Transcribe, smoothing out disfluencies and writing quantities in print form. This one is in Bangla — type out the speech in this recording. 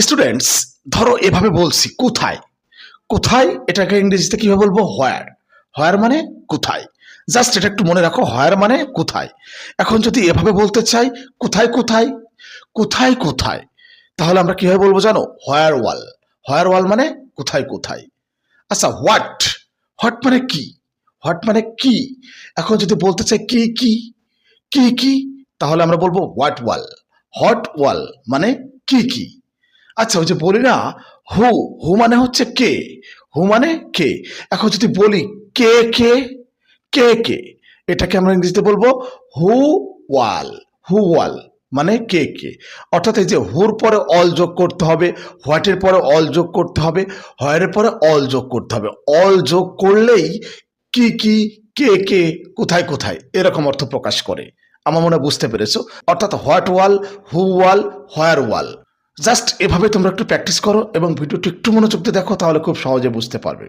স্টুডেন্টস, ধরো এভাবে বলছি কোথায়। কোথায় এটাকে ইংরেজিতে কিভাবে বলবো? হোয়ার। হোয়ার মানে কোথায়। জাস্ট এটা একটু মনে রাখো, হোয়ার মানে কোথায়। এখন যদি এভাবে বলতে চাই কোথায় কোথায়, কোথায় কোথায়, তাহলে আমরা কিভাবে বলবো জানো? হোয়ার ওয়াল। হোয়ার ওয়াল মানে কোথায় কোথায়। আচ্ছা, হোয়াট। হোয়াট মানে কি? হোয়াট মানে কি। এখন যদি বলতে চাই কি কি, কি কি, তাহলে আমরা বলবো হোয়াট ওয়াল। হোয়াট ওয়াল মানে কি কি। আচ্ছা, ওই যে বলি না হু, হু মানে হচ্ছে কে, হু মানে কে। এখন যদি বলি কে কে, কে কে, এটাকে আমরা ইংরেজিতে বলবো হু ওয়াল। হু ওয়াল মানে কে কে। অর্থাৎ এই যে হুর পরে অল যোগ করতে হবে, হোয়াটের পরে অল যোগ করতে হবে, হোয়ারের পরে অল যোগ করতে হবে। অল যোগ করলেই কি কি, কে কে, কোথায় কোথায় এরকম অর্থ প্রকাশ করে। আমার মনে হয় বুঝতে পেরেছো। অর্থাৎ what wall, who wall, where wall. Just এভাবে তোমরা একটু প্র্যাকটিস করো এবং ভিডিওটি একটু মনোযোগ দিয়ে দেখো, তাহলে খুব সহজে বুঝতে পারবে।